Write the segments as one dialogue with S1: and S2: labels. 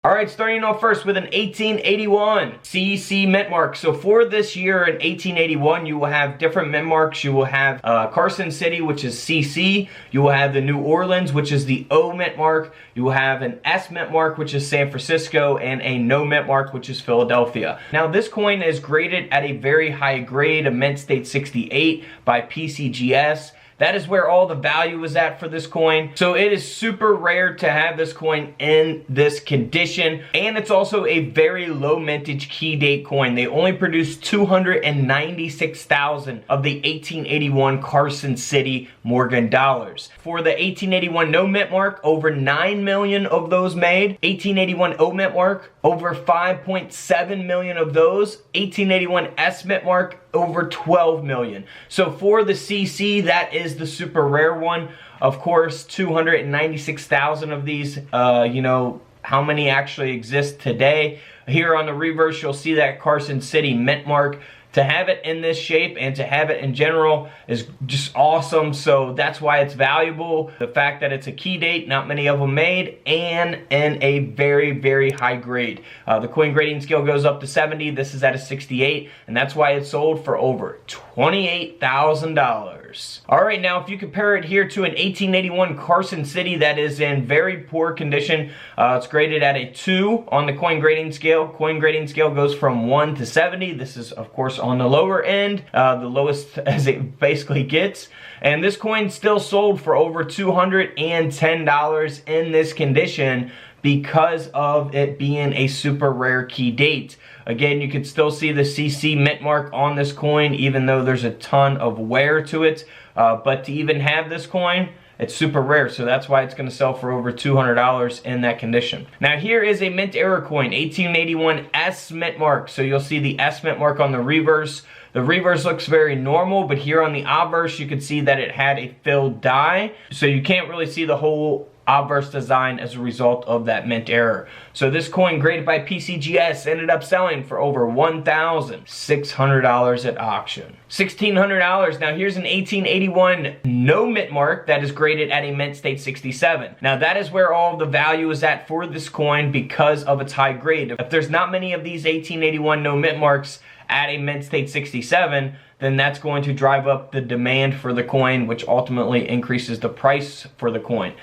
S1: Alright, starting off first with an 1881 CC mint mark. So for this year in 1881, you will have different mint marks. You will have Carson City, which is CC. You will have the New Orleans, which is the O mint mark. You will have an S mint mark, which is San Francisco, and a No mint mark, which is Philadelphia. Now this coin is graded at a very high grade, a mint state 68 by PCGS. That is where all the value is at for this coin. So it is super rare to have this coin in this condition. And it's also a very low mintage key date coin. They only produced 296,000 of the 1881 Carson City Morgan dollars. For the 1881 no mint mark, over 9 million of those made. 1881 O mint mark, over 5.7 million of those. 1881 S mint mark, over 12 million. So for the CC, that is the super rare one. Of course, 296,000 of these, you know, how many actually exist today? Here on the reverse, you'll see that Carson City mint mark. To have it in this shape and to have it in general is just awesome. So that's why it's valuable. The fact that it's a key date, not many of them made, and in a very, very high grade. The coin grading scale goes up to 70. This is at a 68, and that's why it's sold for over $28,000. All right, now if you compare it here to an 1881 Carson City that is in very poor condition, it's graded at a 2 on the coin grading scale. Coin grading scale goes from 1 to 70. This is, of course, on the lower end, the lowest as it basically gets. And this coin still sold for over $210 in this condition because of it being a super rare key date. Again, you can still see the CC mint mark on this coin, even though there's a ton of wear to it. But to even have this coin, it's super rare, so that's why it's going to sell for over $200 in that condition. Now here is a mint error coin, 1881 S mint mark. So you'll see the S mint mark on the reverse. The reverse looks very normal, but here on the obverse, you can see that it had a filled die. So you can't really see the whole obverse design as a result of that mint error. So this coin graded by PCGS ended up selling for over $1,600 at auction. $1,600. Now here's an 1881 no mint mark that is graded at a mint state 67. Now that is where all of the value is at for this coin because of its high grade. If there's not many of these 1881 no mint marks at a mint state 67, then that's going to drive up the demand for the coin, which ultimately increases the price for the coin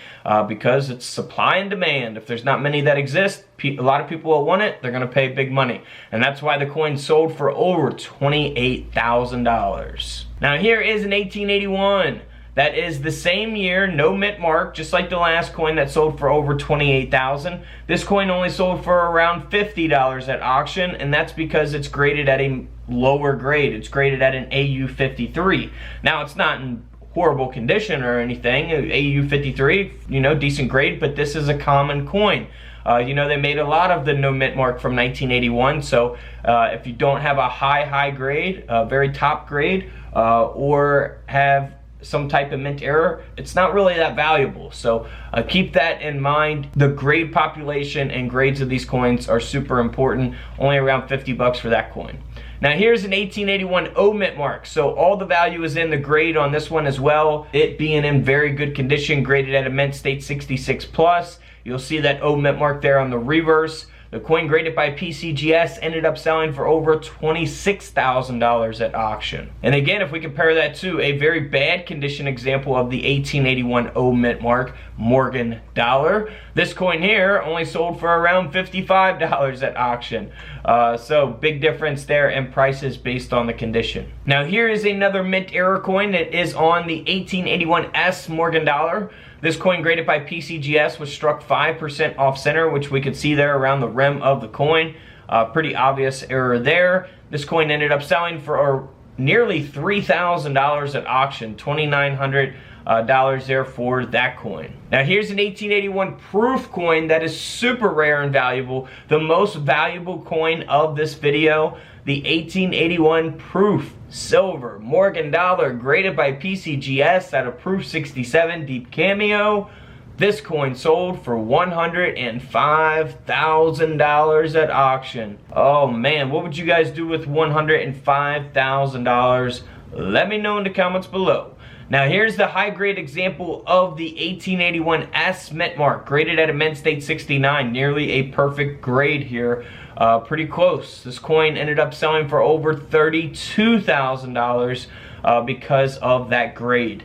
S1: because it's supply and demand. If there's not many that exist, a lot of people will want it, they're going to pay big money. And that's why the coin sold for over $28,000. Now here is an 1881. That is the same year, no mint mark, just like the last coin that sold for over $28,000. This coin only sold for around $50 at auction, and that's because it's graded at a lower grade. It's graded at an AU53. Now, it's not in horrible condition or anything. AU53, you know, decent grade, but this is a common coin. You know, they made a lot of the no mint mark from 1981, so if you don't have a high grade, very top grade, or have some type of mint error, it's not really that valuable. So keep that in mind. The grade population and grades of these coins are super important. Only around 50 bucks for that coin. Now here's an 1881 O mint mark. So all the value is in the grade on this one as well. It being in very good condition, graded at a mint state 66 plus. You'll see that O mint mark there on the reverse. The coin graded by PCGS ended up selling for over $26,000 at auction. And again, if we compare that to a very bad condition example of the 1881 O mint mark, Morgan dollar, this coin here only sold for around $55 at auction. So big difference there in prices based on the condition. Now here is another mint error coin that is on the 1881 S Morgan dollar. This coin graded by PCGS was struck 5% off center, which we could see there around the rim of the coin. Pretty obvious error there. This coin ended up selling for nearly $3,000 at auction, $2,900 there for that coin. Now here's an 1881 proof coin that is super rare and valuable. The most valuable coin of this video, the 1881 proof silver Morgan dollar graded by PCGS at a proof 67 deep cameo. This coin sold for $105,000 at auction. Oh man, what would you guys do with $105,000? Let me know in the comments below. Now here's the high grade example of the 1881 S mint mark, graded at a mint state 69, nearly a perfect grade here. Pretty close. This coin ended up selling for over $32,000 because of that grade.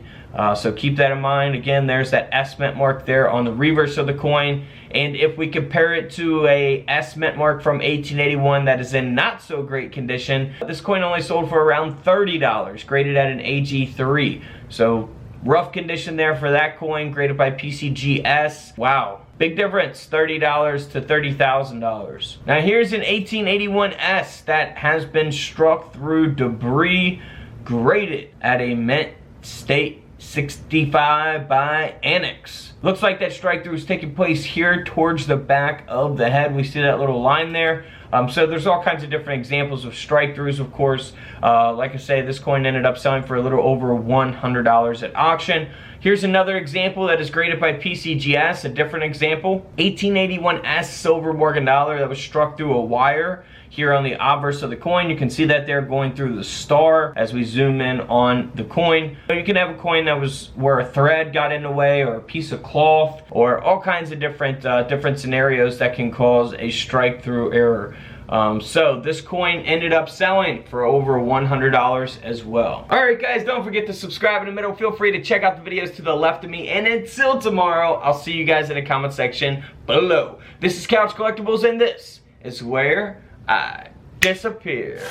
S1: So keep that in mind. Again, there's that S mint mark there on the reverse of the coin. And if we compare it to a S mint mark from 1881 that is in not so great condition, this coin only sold for around $30, graded at an AG3. So rough condition there for that coin, graded by PCGS. Wow. Big difference, $30 to $30,000. Now here's an 1881S that has been struck through debris, graded at a mint state 65 by Annex. Looks like that strike through is taking place here towards the back of the head. We see that little line there. So there's all kinds of different examples of strike throughs, of course. Like I say, this coin ended up selling for a little over $100 at auction. Here's another example that is graded by PCGS, a different example. 1881S silver Morgan dollar that was struck through a wire. Here on the obverse of the coin, you can see that they're going through the star as we zoom in on the coin. So you can have a coin that was where a thread got in the way, or a piece of cloth, or all kinds of different scenarios that can cause a strike through error. So this coin ended up selling for over $100 as well. Alright guys, don't forget to subscribe in the middle. Feel free to check out the videos to the left of me. And until tomorrow, I'll see you guys in the comment section below. This is Couch Collectibles, and this is where I disappear.